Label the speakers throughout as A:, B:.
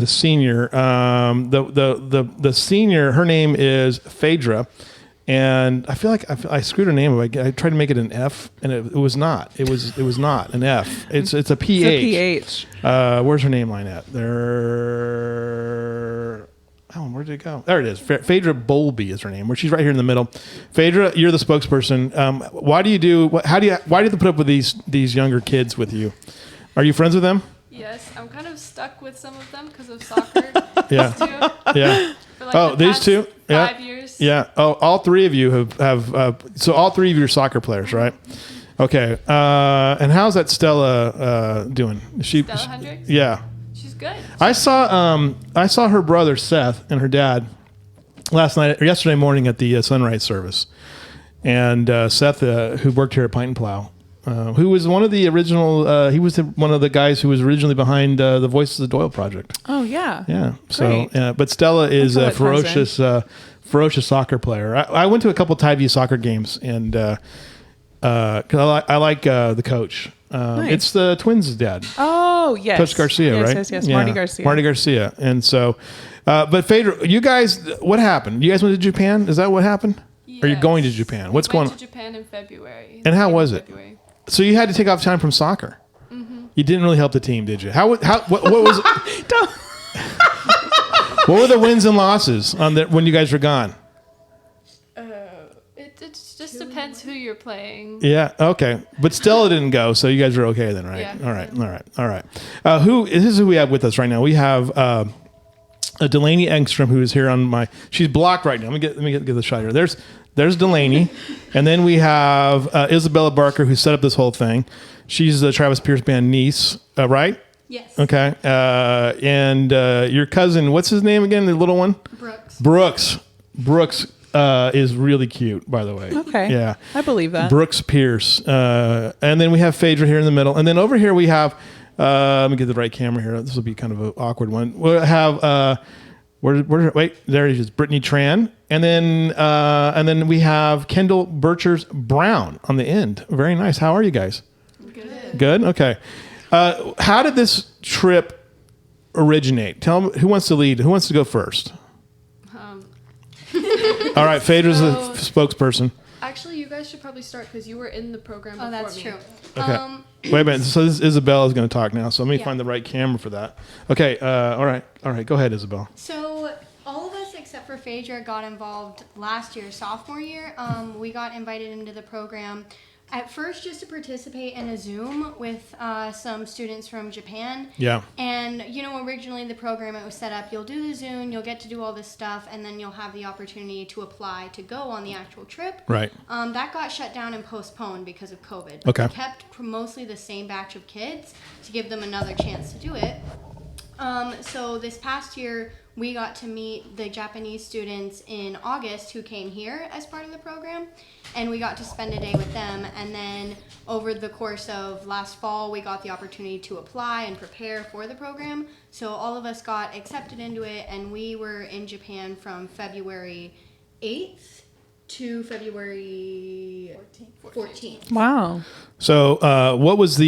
A: the senior. The senior, her name is Phaedra. And I feel like I screwed her name up. I tried to make it an F, and it was not. It was not an F. It's a PH.
B: It's a PH.
A: Where's her name line at? There. Oh, where did it go? There it is. Phaedra Bowlby is her name. Where she's right here in the middle. Phaedra, you're the spokesperson. Why do you put up with these younger kids with you? Are you friends with them?
C: Yes, I'm kind of stuck with some of them because of soccer.
A: Yeah.
C: Yeah.
A: These two.
C: 5 years.
A: Yeah. Oh, all three of you have so all three of you are soccer players, right? Okay. And how's that Stella doing?
C: Stella Hendricks?
A: Yeah.
C: She's good.
A: I saw her brother Seth and her dad yesterday morning at the sunrise service, and Seth, who worked here at Pint and Plow, who was one of the original. He was one of the guys who was originally behind the Voices of Doyle project.
B: Oh yeah.
A: Yeah. So, but Stella is a ferocious soccer player. I went to a couple Tivy soccer games, and 'cause I like the coach.
B: Nice.
A: It's the Twins' dad.
B: Oh yes,
A: Coach Garcia, right?
B: Yes.
A: Yeah. Marty Garcia. And so, but Phaedra, you guys, what happened? You guys went to Japan? Is that what happened?
C: Yes.
A: Are you going to Japan? What's going on?
C: We went to Japan in February.
A: And how was it? So you had to take off time from soccer. Mm-hmm. You didn't really help the team, did you? What was it? What were the wins and losses when you guys were gone?
C: It just depends who you're playing.
A: Yeah. Okay. But Stella didn't go, so you guys are okay then, right?
C: Yeah.
A: All right. This is who we have with us right now. We have Delaney Engstrom, who is here on my. She's blocked right now. Let me get the shot here. There's Delaney, and then we have Isabella Barker, who set up this whole thing. She's the Travis Pierce Band niece, right?
C: Yes.
A: Okay. And your cousin, what's his name again? The little one? Brooks is really cute, by the way.
B: Okay.
A: Yeah.
B: I believe that.
A: Brooks Pierce. And then we have Phaedra here in the middle. And then over here we have, let me get the right camera here. This will be kind of an awkward one. We'll have, there he is, Brittany Tran. And then we have Kendall Birchers Brown on the end. Very nice. How are you guys? Good? Okay. How did this trip originate? Tell me, who wants to lead? Who wants to go first? All right, Phaedra's the spokesperson.
C: Actually, you guys should probably start because you were in the program before me.
D: Oh, that's true.
A: Okay. Wait a minute. So this Isabel is going to talk now. So let me find the right camera for that. Okay. All right. Go ahead, Isabel.
D: So all of us except for Phaedra got involved last year, sophomore year. We got invited into the program at first just to participate in a Zoom with some students from Japan.
A: Yeah.
D: And, originally the program, it was set up, you'll do the Zoom, you'll get to do all this stuff, and then you'll have the opportunity to apply to go on the actual trip.
A: Right.
D: That got shut down and postponed because of COVID.
A: Okay.
D: We kept mostly the same batch of kids to give them another chance to do it. So this past year, we got to meet the Japanese students in August who came here as part of the program, and we got to spend a day with them. And then over the course of last fall, we got the opportunity to apply and prepare for the program. So all of us got accepted into it, and we were in Japan from February 8th to February 14th.
B: Wow.
A: So what was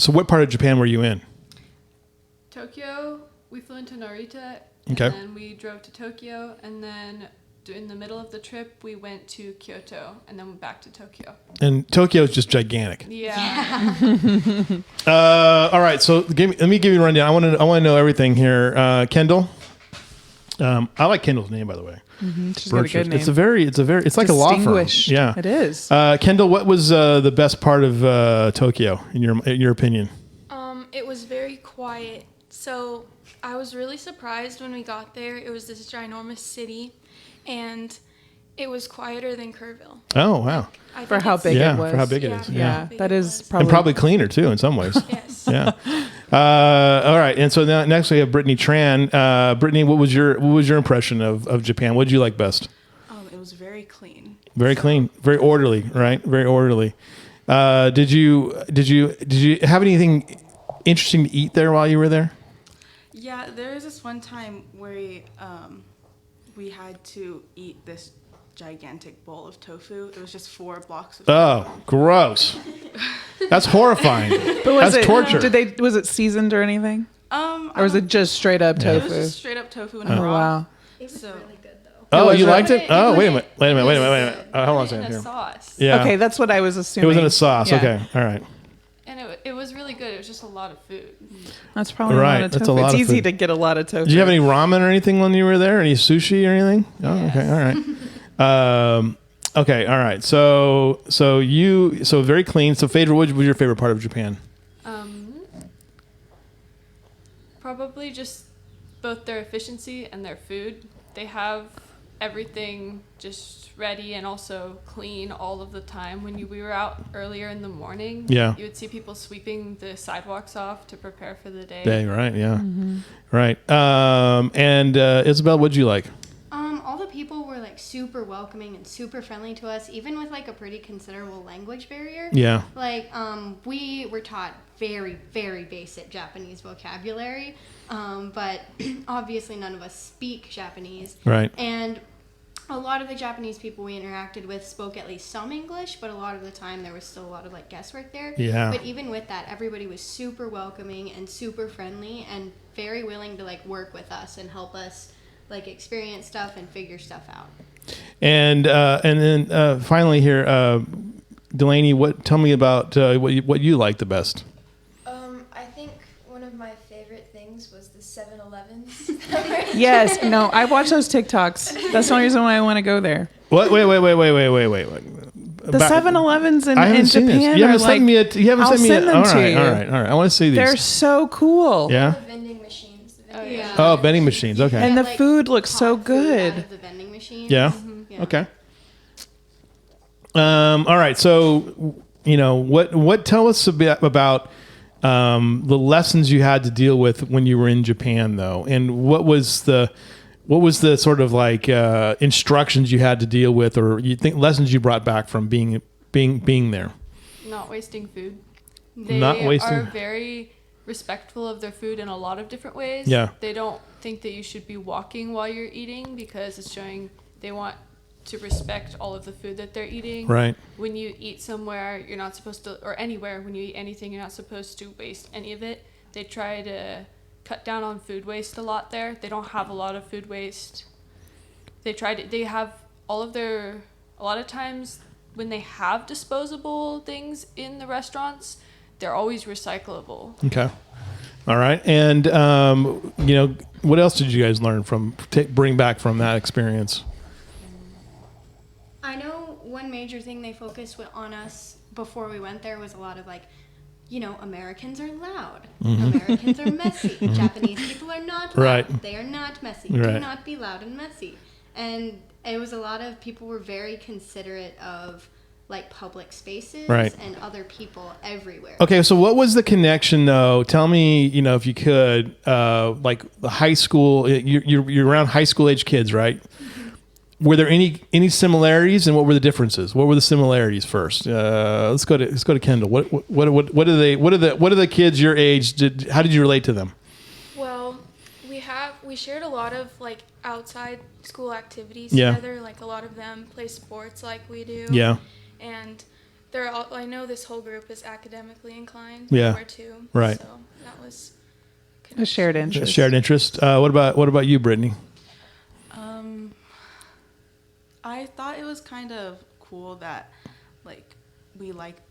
A: what part of Japan were you in?
C: Tokyo. We flew into Narita.
A: Okay.
C: And then we drove to Tokyo, and then in the middle of the trip, we went to Kyoto, and then went back to Tokyo.
A: And Tokyo is just gigantic.
C: Yeah.
A: All right. So let me give you a rundown. I want to know everything here. Kendall. I like Kendall's name, by the way.
B: Mm-hmm. She's got a good name.
A: It's like a law firm. Yeah,
B: it is.
A: Kendall, what was the best part of Tokyo in your opinion?
E: It was very quiet. So I was really surprised when we got there. It was this ginormous city, and it was quieter than Kerrville.
A: Oh, wow.
B: For how big it was.
A: For how big it is.
B: Yeah, that is probably...
A: And probably cleaner, too, in some ways.
E: Yes.
A: Yeah. All right. And so now, next we have Brittany Tran. Brittany, what was your impression of Japan? What did you like best?
F: It was very clean.
A: Very clean. Very orderly, right? Very orderly. Did you have anything interesting to eat there while you were there?
F: Yeah, there was this one time where we had to eat this gigantic bowl of tofu. It was just 4 blocks of tofu.
A: Oh, gross. That's horrifying.
B: But
A: That's torture.
B: Was it seasoned or anything? Or was it just straight up
F: It
B: tofu?
F: was just straight up tofu and
B: Oh
F: broth.
B: wow.
D: It was
F: So-
D: really good though.
A: Oh,
B: was
A: you
B: it?
A: liked it? Oh, wait a minute. Wait a
C: It
A: minute.
C: was
A: Hold on a
C: in
A: second
C: a
A: here.
C: sauce.
A: Yeah.
B: Okay, that's what I was
A: It
B: assuming.
A: was in a sauce.
B: Yeah.
A: Okay. All right.
C: And it was really good. It was just a lot of food.
B: That's probably
A: Right,
B: a lot of
A: that's a
B: tofu.
A: lot
B: It's
A: of
B: easy
A: food.
B: to get a lot of tofu.
A: Did you have any ramen or anything when you were there? Any sushi or anything? Oh, okay. All right. Okay. All right. So very clean. So Phaedra, what was your favorite part of Japan?
C: Probably just both their efficiency and their food. They have everything just ready and also clean all of the time. When we were out earlier in the morning,
A: Yeah.
C: you would see people sweeping the sidewalks off to prepare for the day.
A: Day, right? Yeah. Right. And Isabel, what'd you like?
D: All the people were like super welcoming and super friendly to us, even with like a pretty considerable language barrier.
A: Yeah.
D: Like, we were taught very, very basic Japanese vocabulary, but obviously none of us speak Japanese.
A: Right.
D: And a lot of the Japanese people we interacted with spoke at least some English, but a lot of the time there was still a lot of like guesswork there.
A: Yeah.
D: But even with that, everybody was super welcoming and super friendly and very willing to like work with us and help us like experience stuff and figure stuff out.
A: And then finally here, Delaney, tell me about what you like the best.
G: I think one of my favorite things was the 7-Elevens.
B: Yes. No, I watch those TikToks. That's the only reason why I want to go there.
A: What? Wait.
B: The 7-Elevens in
A: I haven't seen
B: Japan
A: this. You haven't
B: are
A: sent
B: like,
A: me it. You haven't
B: I'll
A: sent me
B: send
A: it.
B: them
A: All
B: to
A: right.
B: you.
A: All right. I want to see these.
B: They're so cool.
A: Yeah.
G: The vending machines. The vending
C: yeah.
A: Oh, vending machines. Okay.
B: And the
D: Like,
B: food looks so
D: hot food out
B: good.
D: of the vending machine.
A: Yeah.
D: Yeah.
A: Okay. All right. So, what tell us a bit about the lessons you had to deal with when you were in Japan, though, and what was the sort of like instructions you had to deal with, or you think lessons you brought back from being there?
C: Not wasting food. They
A: Not wasting-
C: are very respectful of their food in a lot of different ways.
A: Yeah.
C: They don't think that you should be walking while you're eating because it's showing they want to respect all of the food that they're eating.
A: Right.
C: When you eat somewhere, you're not supposed to, or anywhere, when you eat anything, you're not supposed to waste any of it. They try to cut down on food waste a lot there. They don't have a lot of food waste. They have a lot of times when they have disposable things in the restaurants, they're always recyclable.
A: Okay. All right. And what else did you guys learn bring back from that experience?
D: I know one major thing they focused on us before we went there was a lot of like, Americans are loud. Americans are messy. Japanese people are not loud.
A: Right.
D: They are not messy.
A: Right.
D: Do not be loud and messy. And it was a lot of people were very considerate of like public spaces
A: Right.
D: and other people everywhere.
A: Okay, so what was the connection, though? Tell me, if you could, like the high school. You're around high school age kids, right? Were there any similarities, and what were the differences? What were the similarities first? Let's go to Kendall. What do the kids your age how did you relate to them?
E: Well, we shared a lot of like outside school activities
A: Yeah.
E: together. Like a lot of them play sports like we do.
A: Yeah.
E: And I know this whole group is academically inclined.
A: Yeah.
E: We're too.
A: Right.
E: So that was
B: A shared interest.
A: Shared interest. What about you, Brittany?
F: I thought it was kind of cool that like we liked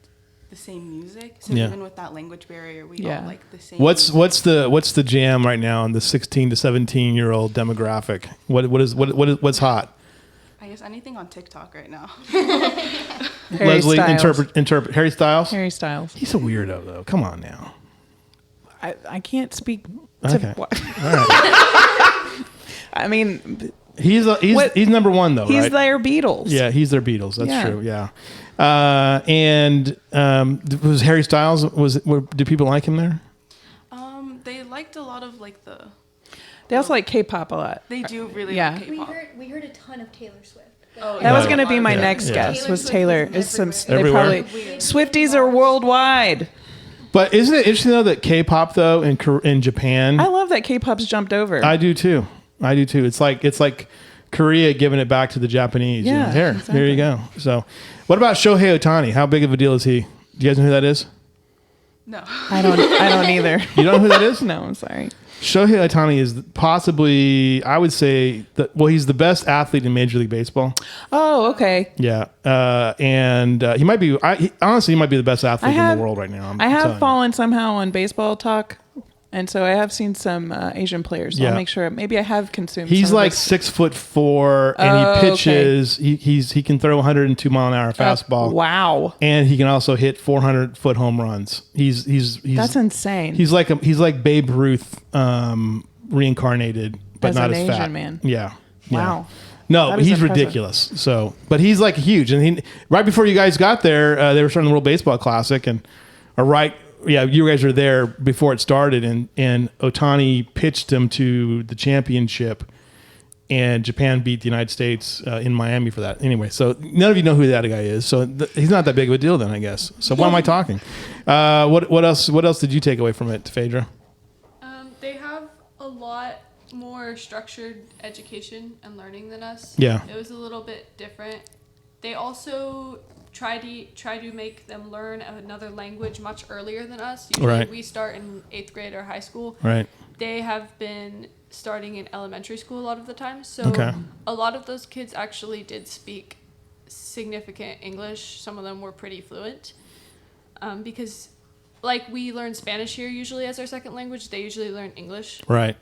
F: the same music. So
A: Yeah.
F: even with that language barrier, we
B: Yeah.
F: all like the same.
A: What's
F: music.
A: what's the jam right now in the 16 to 17-year-old demographic? What's hot?
F: I guess anything on TikTok right now.
B: Harry
A: Leslie,
B: Styles.
A: interpret Harry Styles.
B: Harry Styles.
A: He's a weirdo, though. Come on now.
B: I can't speak
A: Okay.
B: to.
A: All right.
B: I mean,
A: He's number one, though,
B: he's
A: right?
B: their Beatles.
A: Yeah, he's their Beatles. That's
B: Yeah.
A: true. Yeah. Was Harry Styles? Do people like him there?
F: They liked a lot of like
B: They also like K-pop a lot.
F: they do really
B: Yeah.
F: like K-pop.
D: We heard a ton of Taylor Swift.
F: Oh,
B: That was
A: Yeah.
B: going to be my
A: Yeah.
B: next
A: Yeah.
B: guess.
D: Taylor
B: Was
D: Swift
B: Taylor?
D: was
B: Is some
A: everywhere.
B: they probably Swifties are worldwide.
A: But isn't it interesting though that K-pop though in Japan?
B: I love that K-pop's jumped over.
A: I do too. It's like Korea giving it back to the Japanese.
B: Yeah,
A: Here
B: exactly.
A: you go. So, what about Shohei Ohtani? How big of a deal is he? Do you guys know who that is?
F: No.
B: I don't either.
A: You don't know who that is?
B: No, I'm sorry.
A: Shohei Ohtani is possibly, I would say, he's the best athlete in Major League Baseball.
B: Oh, okay.
A: Yeah. And he might be, honestly, he might be the best athlete in the world right now.
B: I have fallen somehow on baseball talk. And so I have seen some Asian players. So
A: Yeah.
B: I'll make sure. Maybe I have consumed.
A: He's
B: some
A: like
B: of this.
A: 6'4", and he pitches.
B: Okay.
A: He can throw 102 mile an hour fastball.
B: Wow,
A: And he can also hit 400-foot home runs. He's
B: that's insane.
A: He's like Babe Ruth reincarnated, but
B: As
A: not
B: an
A: as fat.
B: Asian man.
A: Yeah.
B: Wow.
A: No,
B: That is
A: he's
B: impressive.
A: ridiculous. So, but he's like huge. And right before you guys got there, they were starting the World Baseball Classic, you guys were there before it started, and Ohtani pitched him to the championship, and Japan beat the United States in Miami for that. Anyway, so none of you know who that guy is, so he's not that big of a deal then, I guess. So why am I talking? What else did you take away from it, Phaedra?
C: They have a lot more structured education and learning than us.
A: Yeah.
C: It was a little bit different. They also try to make them learn another language much earlier than us. Usually
A: Right.
C: we start in 8th grade or high school.
A: Right.
C: They have been starting in elementary school a lot of the time. So
A: Okay.
C: a lot of those kids actually did speak significant English. Some of them were pretty fluent. Because like we learn Spanish here usually as our second language, they usually learn English.
A: Right.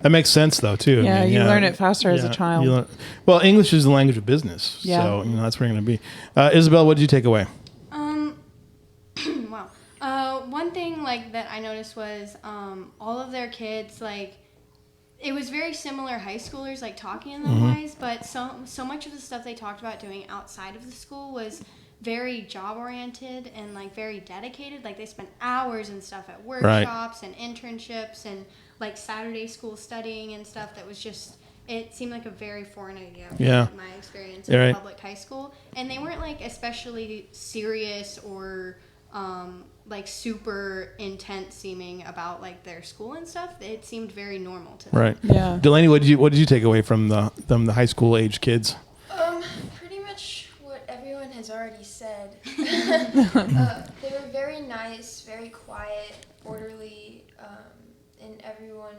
A: That makes sense though too.
B: Yeah, you learn it faster as a child.
A: Well, English is the language of business,
B: Yeah.
A: so that's where you're going to be. Isabel, what did you take away?
D: Wow. One thing like that I noticed was all of their kids like it was very similar high schoolers like talking in them wise, but so much of the stuff they talked about doing outside of the school was very job oriented and like very dedicated. Like they spent hours and stuff at workshops and internships and like Saturday school studying and stuff that was just it seemed like a very foreign idea from my experience in public high school. And they weren't like especially serious or like super intense seeming about like their school and stuff. It seemed very normal to them.
A: Right.
B: Yeah.
A: Delaney, what did you take away from the high school age kids?
G: Pretty much what everyone has already said. They were very nice, very quiet, orderly, and everyone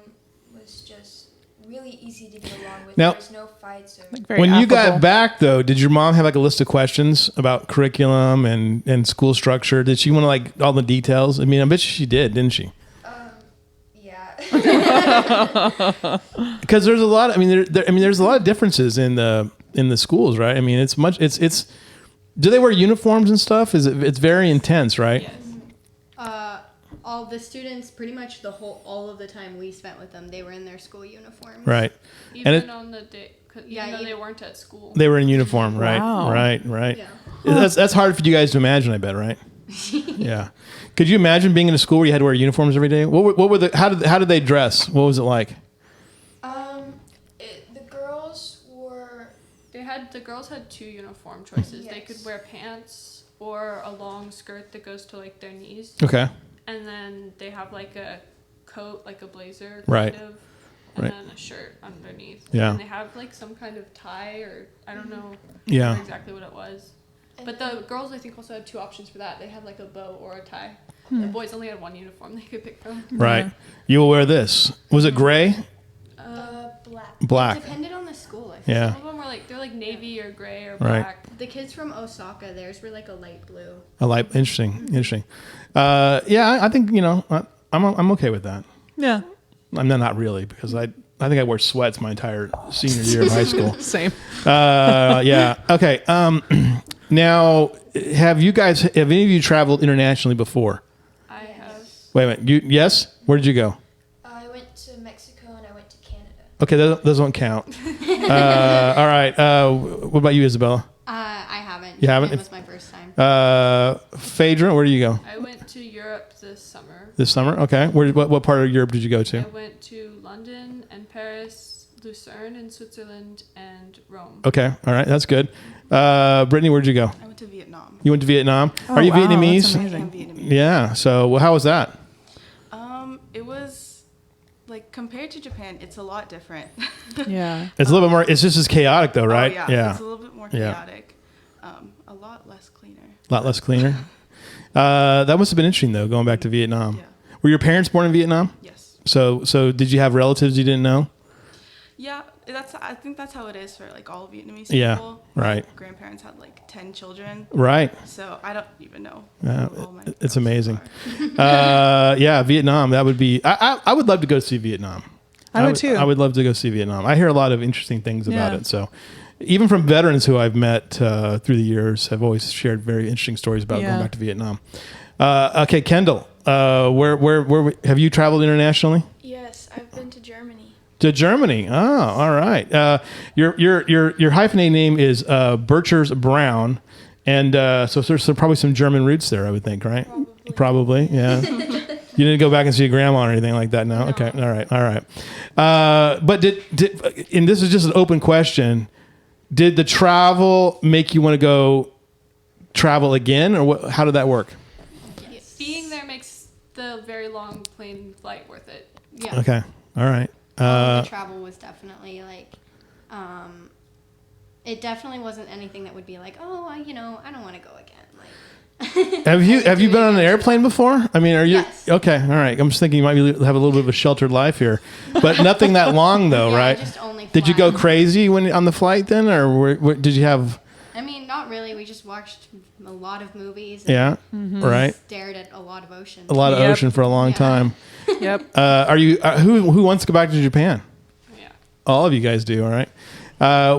G: was just really easy to get along with.
A: Now-
G: There was no fights or
B: Very
A: When you got
B: affable.
A: back though, did your mom have like a list of questions about curriculum and school structure? Did she want to like all the details? I mean, I bet she did, didn't she?
G: yeah.
A: Because there's a lot. There's a lot of differences in the schools, right? I mean, it's. Do they wear uniforms and stuff? It's very intense, right?
C: Yes.
D: All the students, pretty much all of the time we spent with them, they were in their school uniforms.
A: Right.
C: Even on the day,
D: Yeah,
C: even though they
D: even-
C: weren't at school.
A: They were in uniform, right?
B: Wow.
A: Right.
D: Yeah.
A: That's hard for you guys to imagine, I bet, right? Yeah. Could you imagine being in a school where you had to wear uniforms every day? What were the how did they dress? What was it like?
G: The girls were
C: The girls had 2 uniform choices. They
G: Yes.
C: could wear pants or a long skirt that goes to like their knees.
A: Okay.
C: And then they have like a coat, like a blazer,
A: Right.
C: kind of, and
A: Right.
C: then a shirt underneath.
A: Yeah.
C: And they have like some kind of tie, or I don't know
A: Yeah.
C: exactly what it was.
G: And
C: But
G: then-
C: the girls, I think, also had 2 options for that. They had like a bow or a tie. The boys only had 1 uniform they could pick from.
A: Right. You will wear this. Was it gray?
G: black.
A: Black.
D: It depended on the school. I think.
A: Yeah.
C: Some of them were like, they're like navy or gray or
A: Right.
C: black.
D: The kids from Osaka, theirs were like a light blue.
A: I like interesting. Yeah, I think I'm okay with that.
B: Yeah.
A: I'm not really because I think I wore sweats my entire senior year of high school.
B: Same.
A: Yeah. Okay. Now, have any of you traveled internationally before?
C: I have.
A: Wait a minute. Yes? Where did you go?
G: I went to Mexico and I went to Canada.
A: Okay, those don't count. All right. What about you, Isabella?
D: I haven't.
A: You haven't?
D: It was my first time.
A: Phaedra, where do you go
C: I went to Europe this summer.
A: this summer? Okay. What part of Europe did you go
C: I
A: to?
C: went to London and Paris, Lucerne in Switzerland, and Rome.
A: Okay. All right. That's good. Brittany, where'd you go?
F: I went to Vietnam.
A: You went to Vietnam.
B: Oh,
A: Are you
B: wow,
A: Vietnamese?
B: that's
F: I
B: amazing.
F: am Vietnamese.
A: Yeah. So, well, how was that?
F: It was like compared to Japan, it's a lot different.
B: Yeah.
A: It's a little bit more. It's just as chaotic, though, right?
F: Oh, yeah, it's a little bit more
A: Yeah.
F: chaotic. A lot less cleaner.
A: A lot less cleaner. That must have been interesting though, going back to Vietnam.
F: Yeah.
A: Were your parents born in Vietnam?
F: Yes.
A: So did you have relatives you didn't know?
F: Yeah, I think that's how it is for like all Vietnamese
A: Yeah,
F: people.
A: right.
F: My grandparents had like 10 children.
A: Right.
F: So I don't even know.
A: Yeah,
F: who all my
A: it's
F: relatives
A: amazing.
F: are.
A: Yeah, Vietnam. That would be. I would love to go see Vietnam.
B: I would too.
A: I would love to go see Vietnam. I hear a lot of interesting things about
B: Yeah.
A: it. So, even from veterans who I've met through the years, have always shared very interesting stories about going
B: Yeah.
A: back to Vietnam. Okay, Kendall, where have you traveled internationally?
E: Yes, I've been to Germany.
A: To Germany. Oh, all right. Your hyphenated name is Birchers Brown, and so there's probably some German roots there, I would think, right? Probably, yeah. You didn't go back and see your grandma or anything like that, no? Okay, all right. But did and this is just an open question, did the travel make you want to go travel again, or what, how did that work?
C: Being there makes the very long plane flight worth it.
D: Yeah.
A: Okay, all right.
D: The travel was definitely like, it definitely wasn't anything that would be like, oh, I don't want to go again. Like,
A: Have you been on an airplane before? I mean, are you
D: Yes.
A: okay? All right. I'm just thinking you might have a little bit of a sheltered life here, but nothing that long though,
D: Yeah, I
A: right?
D: just only
A: Did you go
D: fly.
A: crazy when on the flight then, or did you have?
D: I mean, not really. We just watched a lot of movies.
A: Yeah,
B: Mm-hmm.
A: right.
D: Stared at a lot of ocean.
A: A lot of
B: Yep.
A: ocean for a long
D: Yeah.
A: time.
B: Yep.
A: Are you who wants to go back to Japan?
C: Yeah.
A: All of you guys do. All right.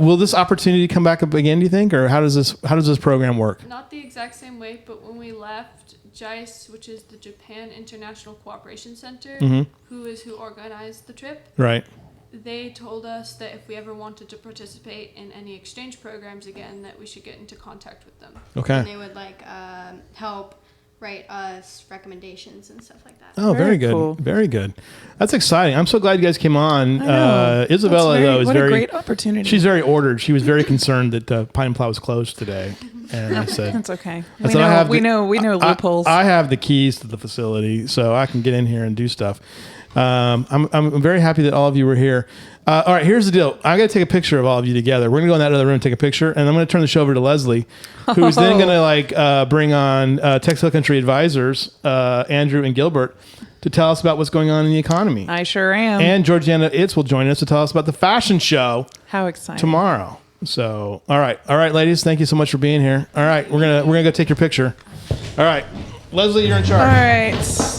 A: Will this opportunity come back up again? Do you think, or how does this program work?
C: Not the exact same way, but when we left, JICE, which is the Japan International Cooperation Center,
A: Mhm.
C: who organized the trip,
A: Right.
C: they told us that if we ever wanted to participate in any exchange programs again, that we should get into contact with them.
D: And
A: Okay.
D: they would like help write us recommendations and stuff like that.
A: Oh, very
B: Very
A: good.
B: cool.
A: Very good. That's exciting. I'm so glad you guys came on.
B: I know.
A: Isabella
B: That's
A: though is
B: what
A: very.
B: a great opportunity.
A: She's very ordered. She was very concerned that Pine Plow was closed today, and I said,
B: That's okay.
A: I said, I
B: We know loopholes.
A: I have the keys to the facility, so I can get in here and do stuff. I'm very happy that all of you were here. All right, here's the deal. I got to take a picture of all of you together. We're gonna go in that other room and take a picture, and I'm gonna turn the show over to Leslie, who's then gonna bring on Textile Country Advisors, Andrew and Gilbert, to tell us about what's going on in the economy.
B: I sure am.
A: And Georgiana Itz will join us to tell us about the fashion show
B: How exciting.
A: tomorrow. So, all right, ladies, thank you so much for being here. All right, we're gonna go take your picture. All right, Leslie, you're in charge.
B: All right.